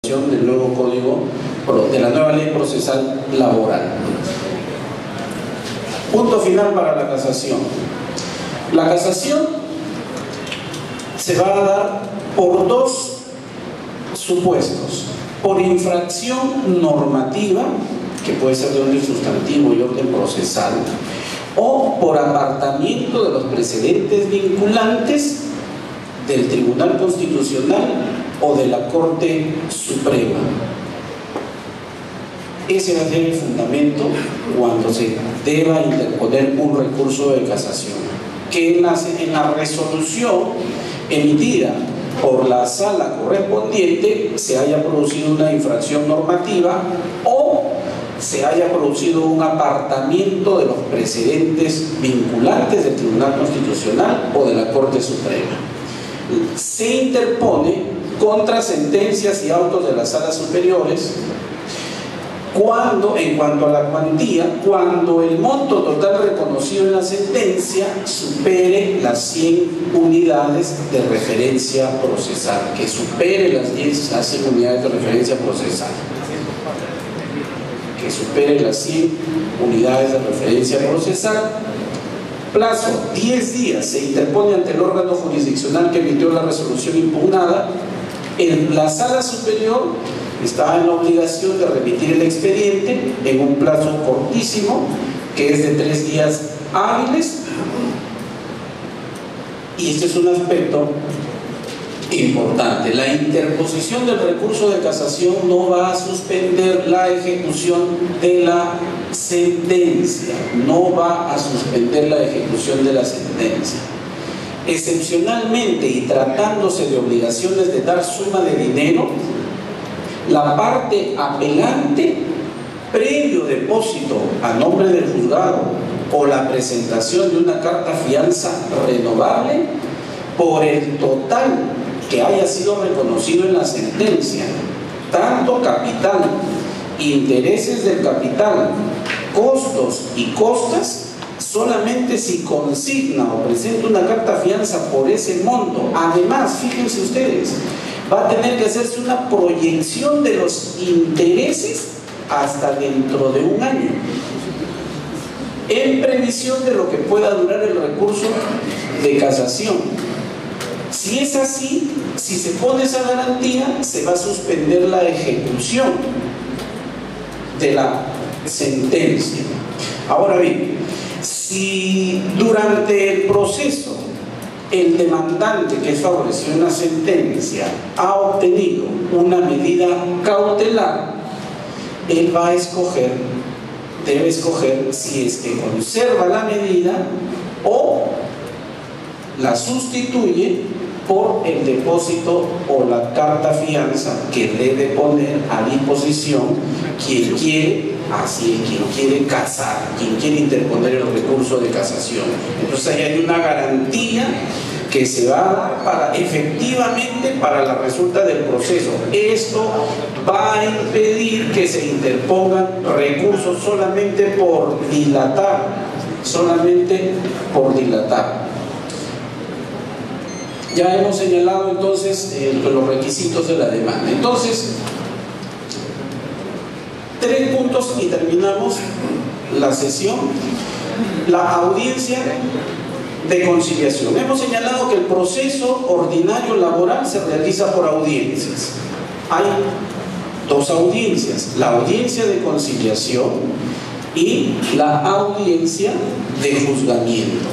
del nuevo código, de la nueva ley procesal laboral. Punto final para la casación. La casación se va a dar por dos supuestos: por infracción normativa, que puede ser de orden sustantivo y orden procesal, o por apartamiento de los precedentes vinculantes del Tribunal Constitucional o de la Corte Suprema. Ese va a ser el fundamento cuando se deba interponer un recurso de casación, que en la resolución emitida por la sala correspondiente se haya producido una infracción normativa o se haya producido un apartamiento de los precedentes vinculantes del Tribunal Constitucional o de la Corte Suprema. Se interpone contra sentencias y autos de las salas superiores cuando, en cuanto a la cuantía, cuando el monto total reconocido en la sentencia supere las 100 unidades de referencia procesal, que supere las 100 unidades de referencia procesal, que supere las 100 unidades de referencia procesal. Plazo 10 días, se interpone ante el órgano jurisdiccional que emitió la resolución impugnada. En la sala superior está en la obligación de remitir el expediente en un plazo cortísimo, que es de 3 días hábiles, y este es un aspecto importante. La interposición del recurso de casación no va a suspender la ejecución de la sentencia, no va a suspender la ejecución de la sentencia. Excepcionalmente, y tratándose de obligaciones de dar suma de dinero, la parte apelante, previo depósito a nombre del juzgado o la presentación de una carta fianza renovable, por el total que haya sido reconocido en la sentencia, tanto capital, intereses del capital, costos y costas, solamente si consigna o presenta una carta fianza por ese monto. Además, fíjense ustedes, va a tener que hacerse una proyección de los intereses hasta dentro de un año, en previsión de lo que pueda durar el recurso de casación. Si es así, si se pone esa garantía, se va a suspender la ejecución de la sentencia. Ahora bien, si durante el proceso el demandante que es favorecido en la sentencia ha obtenido una medida cautelar, él va a escoger, debe escoger si es que conserva la medida o la sustituye por el depósito o la carta fianza que debe poner a disposición quien quiere, así quien quiere casar, quien quiere interponer el recurso de casación. Entonces ahí hay una garantía que se va a dar para, efectivamente, para la resulta del proceso. Esto va a impedir que se interpongan recursos solamente por dilatar, solamente por dilatar. Ya hemos señalado entonces los requisitos de la demanda. Entonces, 3 puntos y terminamos la sesión. La audiencia de conciliación. Hemos señalado que el proceso ordinario laboral se realiza por audiencias. Hay 2 audiencias: la audiencia de conciliación y la audiencia de juzgamiento.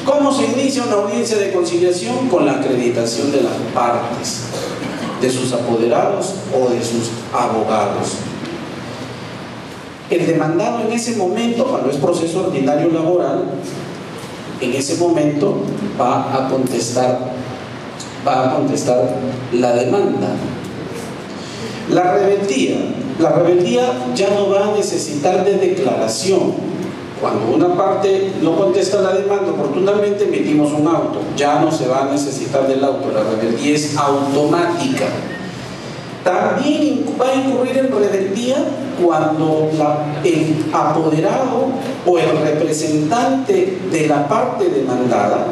¿Cómo se inicia una audiencia de conciliación? Con la acreditación de las partes, de sus apoderados o de sus abogados. El demandado en ese momento, cuando es proceso ordinario laboral, en ese momento va a contestar la demanda. La rebeldía ya no va a necesitar de declaración. Cuando una parte no contesta la demanda oportunamente, emitimos un auto. Ya no se va a necesitar del auto. La rebeldía es automática. También va a incurrir en rebeldía cuando el apoderado o el representante de la parte demandada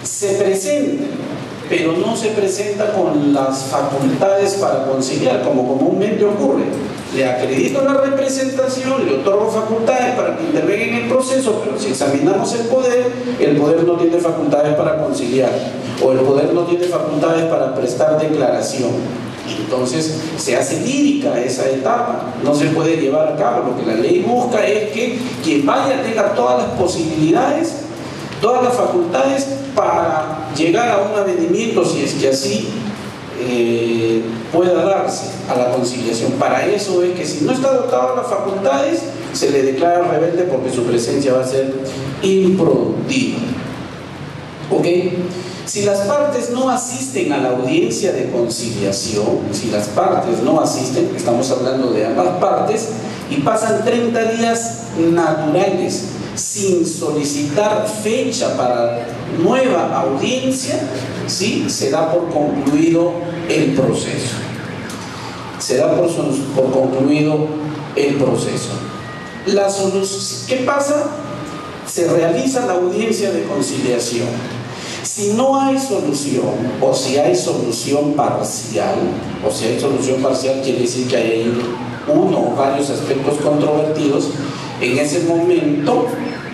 se presente pero no se presenta con las facultades para conciliar, como comúnmente ocurre. Le acredito la representación, le otorgo facultades para que intervenga en el proceso, pero si examinamos el poder no tiene facultades para conciliar, o el poder no tiene facultades para prestar declaración. Entonces se hace lírica esa etapa, no se puede llevar a cabo. Lo que la ley busca es que quien vaya tenga todas las posibilidades, todas las facultades para llegar a un avenimiento, si es que así pueda darse a la conciliación. Para eso es que si no está dotado de las facultades, se le declara rebelde porque su presencia va a ser improductiva. ¿Ok? Si las partes no asisten a la audiencia de conciliación, si las partes no asisten, estamos hablando de ambas partes, y pasan 30 días naturales sin solicitar fecha para nueva audiencia, ¿sí? Se da por concluido el proceso. Se da por concluido el proceso. ¿Qué pasa? Se realiza la audiencia de conciliación. Si no hay solución, o si hay solución parcial, quiere decir que hay uno o varios aspectos controvertidos, en ese momento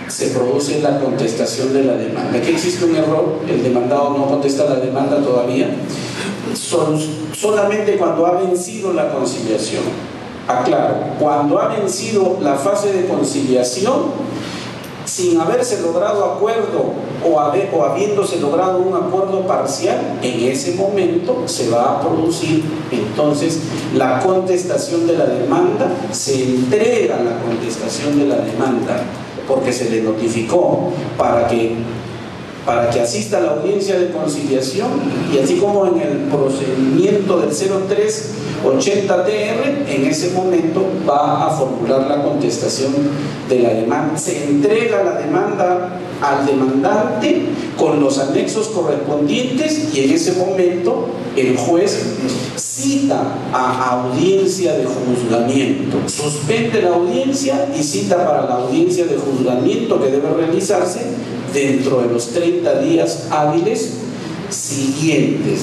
se produce la contestación de la demanda. Aquí existe un error, el demandado no contesta la demanda todavía, solamente cuando ha vencido la conciliación. Aclaro, cuando ha vencido la fase de conciliación, sin haberse logrado acuerdo o habiéndose logrado un acuerdo parcial, en ese momento se va a producir entonces la contestación de la demanda, se entrega la contestación de la demanda porque se le notificó para que asista a la audiencia de conciliación, y así como en el procedimiento del 0380-TR, en ese momento va a formular la contestación de la demanda. Se entrega la demanda al demandante con los anexos correspondientes, y en ese momento el juez cita a audiencia de juzgamiento, suspende la audiencia y cita para la audiencia de juzgamiento, que debe realizarse dentro de los 30 días hábiles siguientes.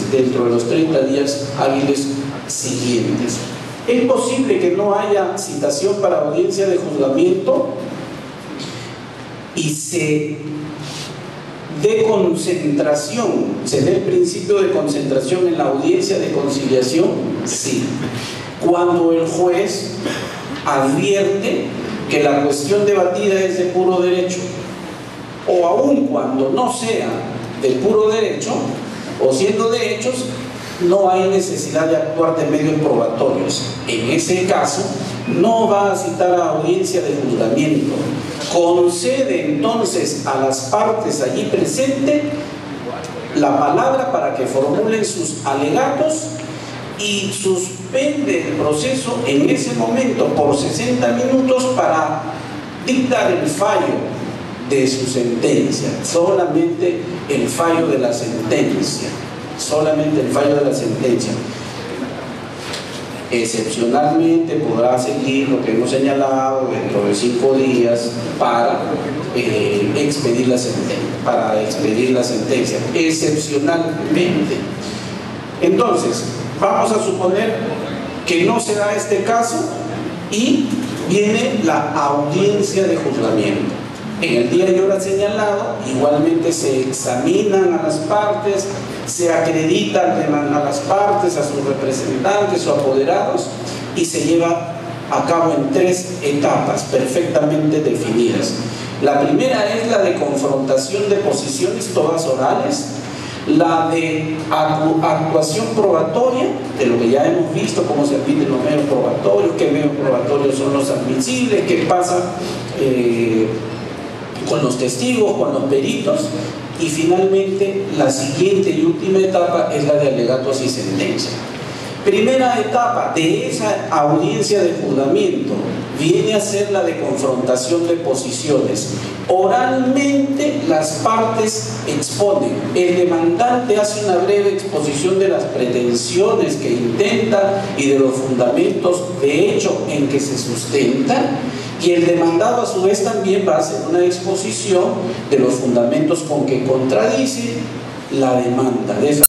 Es posible que no haya citación para audiencia de juzgamiento y se dé el principio de concentración en la audiencia de conciliación, sí, cuando el juez advierte que la cuestión debatida es de puro derecho, o aun cuando no sea de puro derecho, o siendo de hechos, no hay necesidad de actuar de medios probatorios. En ese caso, no va a citar a audiencia de juzgamiento. Concede entonces a las partes allí presentes la palabra para que formulen sus alegatos y suspende el proceso en ese momento por 60 minutos para dictar el fallo de su sentencia, solamente el fallo de la sentencia, Excepcionalmente podrá seguir lo que hemos señalado dentro de 5 días para expedir la sentencia, excepcionalmente. Entonces, vamos a suponer que no se da este caso y viene la audiencia de juzgamiento. En el día y hora señalado, igualmente se examinan a las partes, se acreditan a las partes, a sus representantes o apoderados, y se lleva a cabo en 3 etapas perfectamente definidas. La primera es la de confrontación de posiciones, todas orales. La de actuación probatoria, de lo que ya hemos visto, cómo se admiten los medios probatorios, qué medios probatorios son los admisibles, qué pasa con los testigos, con los peritos, y finalmente la siguiente y última etapa es la de alegatos y sentencia. Primera etapa de esa audiencia de juzgamiento viene a ser la de confrontación de posiciones. Oralmente las partes exponen, el demandante hace una breve exposición de las pretensiones que intenta y de los fundamentos de hecho en que se sustenta, y el demandado a su vez también va a hacer una exposición de los fundamentos con que contradice la demanda. De esa